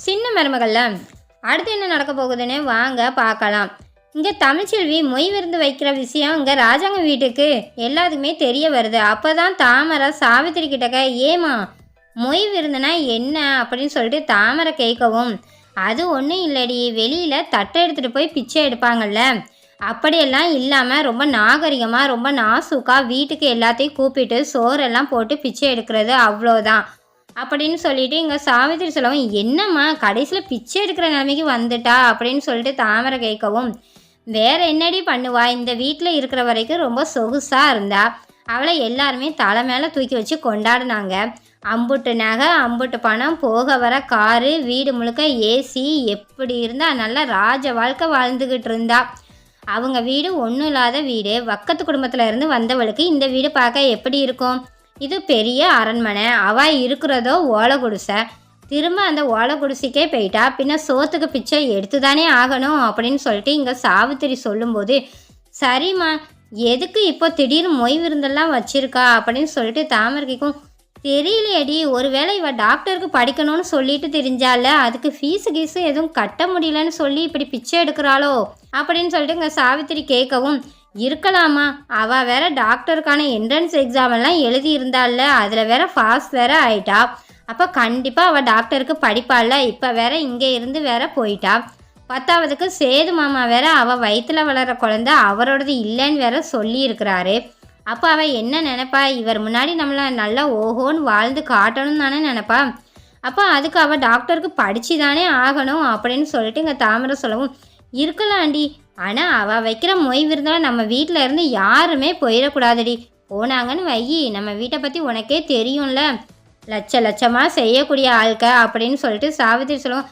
சின்ன மருமகள்ல அடுத்து என்ன நடக்க போகுதுன்னு வாங்க பார்க்கலாம். இங்கே தமிழ்ச்செல்வி மொய் விருந்து வைக்கிற விஷயம் இங்கே ராஜாங்க வீட்டுக்கு எல்லாத்துக்குமே தெரிய வருது. அப்போ தான் தாமரை சாவித்திரி கிட்டக்க ஏமா மொய் விருந்துனா என்ன அப்படின்னு சொல்லிட்டு தாமரை கேட்கவும், அது ஒன்றும் இல்லடி, வெளியில் தட்டை எடுத்துகிட்டு போய் பிச்சை எடுப்பாங்கல்ல, அப்படியெல்லாம் இல்லாமல் ரொம்ப நாகரிகமாக ரொம்ப நாசுக்காக வீட்டுக்கு எல்லாத்தையும் கூப்பிட்டு சோறெல்லாம் போட்டு பிச்சை எடுக்கிறது, அவ்வளோதான் அப்படின்னு சொல்லிட்டு இங்கே சாவித்திரி சொல்லவும், என்னம்மா கடைசியில் பிச்சை எடுக்கிற நிலைமைக்கு வந்துட்டா அப்படின்னு சொல்லிட்டு தாமரை கேட்கவும், வேற என்னடி பண்ணுவா, இந்த வீட்டில் இருக்கிற வரைக்கும் ரொம்ப சொகுசாக இருந்தா, அவளை எல்லாருமே தலை மேலே தூக்கி வச்சு கொண்டாடினாங்க. அம்புட்டு நகை அம்புட்டு பணம் போக வர காரு வீடு முழுக்க ஏசி, எப்படி இருந்தா நல்லா ராஜ வாழ்க்கை வாழ்ந்துக்கிட்டு இருந்தா. அவங்க வீடு ஒன்றும் இல்லாத வீடு, வக்கத்து குடும்பத்தில் இருந்து வந்தவளுக்கு இந்த வீடு பார்க்க எப்படி இருக்கும்? இது பெரிய அரண்மனை, அவள் இருக்கிறதோ ஓலை குடிசை. திரும்ப அந்த ஓலை குடிசைக்கே போயிட்டா பின்ன சோத்துக்கு பிச்சை எடுத்து தானே ஆகணும் அப்படின்னு சொல்லிட்டு இங்கே சாவித்திரி சொல்லும்போது, சரிம்மா எதுக்கு இப்போ திடீர்னு மொய் விருந்தெல்லாம் வச்சிருக்கா அப்படின்னு சொல்லிட்டு தாமரைக்கும், தெரியலையடி, ஒருவேளை இவள் டாக்டருக்கு படிக்கணும்னு சொல்லிட்டு தெரிஞ்சால, அதுக்கு ஃபீஸு கீஸு எதுவும் கட்ட முடியலன்னு சொல்லி இப்படி பிச்சை எடுக்கிறாளோ அப்படின்னு சொல்லிட்டு இங்கே சாவித்திரி கேட்கவும், இருக்கலாமா, அவள் வேற டாக்டருக்கான என்ட்ரன்ஸ் எக்ஸாம் எல்லாம் எழுதியிருந்தால, அதில் வேற பாஸ் வேற ஆயிட்டா. அப்போ கண்டிப்பாக அவள் டாக்டருக்கு படிப்பாள்ல, இப்போ வேற இங்கே இருந்து வேற போயிட்டா. 10வதுக்கு சேது மாமா வேற அவள் வயிற்றில் வளர குழந்தை அவரோடது இல்லைன்னு வேற சொல்லியிருக்கிறாரு. அப்போ அவள் என்ன நினைப்பா, இவர் முன்னாடி நம்மளை நல்லா ஓஹோன்னு வாழ்ந்து காட்டணும்னு தானே நினைப்பா. அப்போ அதுக்கு அவள் டாக்டருக்கு படித்து தானே ஆகணும் அப்படின்னு சொல்லிட்டு இங்கே தாமரை சொல்லவும், இருக்கலாண்டி, ஆனால் அவள் வைக்கிற மொய் விருந்தால் நம்ம வீட்டில் இருந்து யாருமே போயிடக்கூடாதுடி, போனாங்கன்னு வையி நம்ம வீட்டை பற்றி உனக்கே தெரியும்ல, லட்சமாக செய்யக்கூடிய ஆள்க அப்படின்னு சொல்லிட்டு சாவித்திரி சொல்லுவோம்.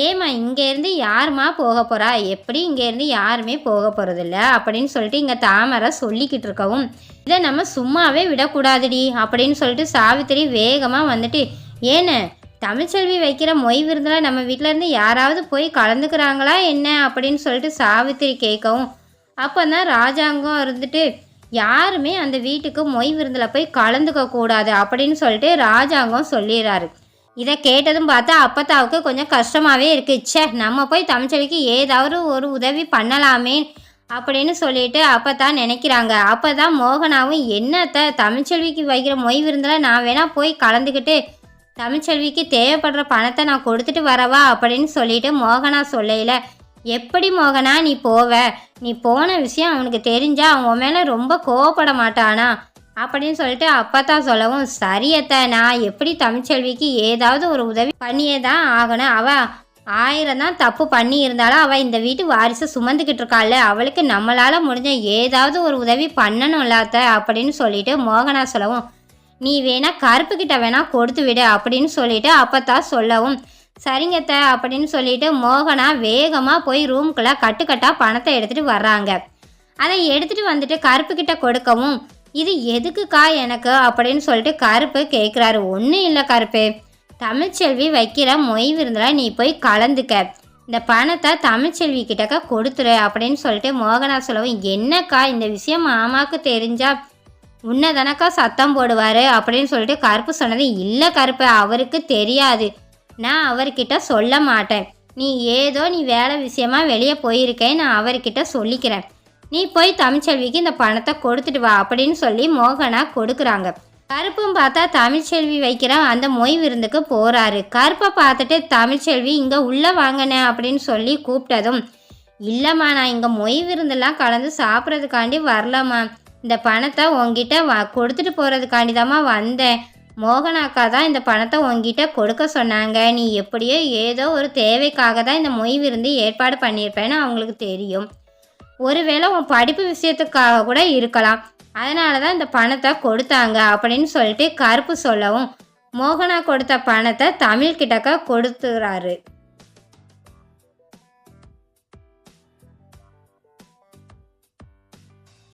ஏம்மா இங்கேருந்து யாருமா போக போகிறா, எப்படி இங்கேருந்து யாருமே போக போகிறதில்ல அப்படின்னு சொல்லிட்டு இங்கே தாமரை சொல்லிக்கிட்டு இருக்கவும், இதை நம்ம சும்மாவே விடக்கூடாதுடி அப்படின்னு சொல்லிட்டு சாவித்திரி வேகமாக வந்துட்டு, ஏன்னு தமிழ்ச்செல்வி வைக்கிற மொய் விருந்தில் நம்ம வீட்டிலேருந்து யாராவது போய் கலந்துக்கிறாங்களா என்ன அப்படின்னு சொல்லிட்டு சாவித்திரி கேட்கவும், அப்போ தான் ராஜாங்கம் இருந்துட்டு, யாருமே அந்த வீட்டுக்கு மொய் விருந்தில் போய் கலந்துக்க கூடாது அப்படின்னு சொல்லிட்டு ராஜாங்கம் சொல்லிடுறாரு. இதை கேட்டதும் பார்த்தா அப்பத்தாவுக்கு கொஞ்சம் கஷ்டமாகவே இருக்குது. ச்சே, நம்ம போய் தமிழ்ச்செல்விக்கு ஏதாவது ஒரு உதவி பண்ணலாமே அப்படின்னு சொல்லிட்டு அப்பத்தான் நினைக்கிறாங்க. அப்போ தான் மோகனாவும், என்னத்தை தமிழ்ச்செல்விக்கு வைக்கிற மொய் விருந்தில் நான் வேணால் போய் கலந்துக்கிட்டு தமிழ்ச்செல்விக்கு தேவைப்படுற பணத்தை நான் கொடுத்துட்டு வரவா அப்படின்னு சொல்லிட்டு மோகனா சொல்லையில், எப்படி மோகனா நீ போவ, நீ போன விஷயம் அவனுக்கு தெரிஞ்சா அவன் மேலே ரொம்ப கோவப்பட மாட்டானா அப்படின்னு சொல்லிட்டு அப்பத்தான் சொல்லவும், சரியத்த, நான் எப்படி தமிழ்ச்செல்விக்கு ஏதாவது ஒரு உதவி பண்ணியே தான் ஆகணும். அவள் 1000 தான் தப்பு பண்ணி இருந்தாலும் அவள் இந்த வீட்டு வாரிசு சுமந்துக்கிட்டு இருக்காள், அவளுக்கு நம்மளால் முடிஞ்ச ஏதாவது ஒரு உதவி பண்ணணும்லாத்த அப்படின்னு சொல்லிட்டு மோகனா சொல்லவும், நீ வேணா கருப்புக்கிட்ட வேணா கொடுத்து விடு அப்படின்னு சொல்லிட்டு அப்பத்தான் சொல்லவும், சரிங்கத்த அப்படின்னு சொல்லிட்டு மோகனா வேகமாக போய் ரூம்குள்ளே கட்டுக்கட்டாக பணத்தை எடுத்துகிட்டு வர்றாங்க. அதை எடுத்துகிட்டு வந்துட்டு கருப்புக்கிட்ட கொடுக்கவும், இது எதுக்குக்கா எனக்கு அப்படின்னு சொல்லிட்டு கருப்பு கேட்குறாரு. ஒன்றும் இல்லை கருப்பு, தமிழ்ச்செல்வி வைக்கிற மொய் விருந்தில் நீ போய் கலந்துக்க, இந்த பணத்தை தமிழ்ச்செல்வி கிட்டக்க கொடுத்துரு அப்படின்னு சொல்லிட்டு மோகனா சொல்லவும், என்னக்கா இந்த விஷயம் மாமாவுக்கு தெரிஞ்சா உன்னை தானக்கா சத்தம் போடுவார் அப்படின்னு சொல்லிட்டு கருப்பு சொன்னது, இல்லை கருப்பு, அவருக்கு தெரியாது, நான் அவர்கிட்ட சொல்ல மாட்டேன், நீ வேலை விஷயமா வெளியே போயிருக்கேன், நான் அவர்கிட்ட சொல்லிக்கிறேன், நீ போய் தமிழ்ச்செல்விக்கு இந்த பணத்தை கொடுத்துட்டு வா அப்படின்னு சொல்லி மோகனா கொடுக்குறாங்க. கருப்பும் பார்த்தா தமிழ்ச்செல்வி வைக்கிற அந்த மொய் விருந்துக்கு போகிறாரு. கருப்பை பார்த்துட்டு தமிழ்ச்செல்வி இங்கே உள்ளே வாங்கினேன் அப்படின்னு சொல்லி கூப்பிட்டதும், இல்லைம்மா நான் இங்கே மொய் விருந்தெல்லாம் கலந்து சாப்பிட்றதுக்காண்டி வரலம்மா, இந்த பணத்தை உங்ககிட்ட கொடுத்துட்டு போகிறதுக்காண்டி தாம்மா வந்தேன், மோகனாக்கா தான் இந்த பணத்தை உங்ககிட்ட கொடுக்க சொன்னாங்க, நீ எப்படியோ ஏதோ ஒரு தேவைக்காக தான் இந்த மொய் விருந்து ஏற்பாடு பண்ணியிருப்பேன்னு அவங்களுக்கு தெரியும், ஒருவேளை உன் படிப்பு விஷயத்துக்காக கூட இருக்கலாம், அதனால தான் இந்த பணத்தை கொடுத்தாங்க அப்படின்னு சொல்லிட்டு கருப்பு சொல்லவும், மோகனா கொடுத்த பணத்தை தமிழ்கிட்டக்க கொடுத்துறாரு.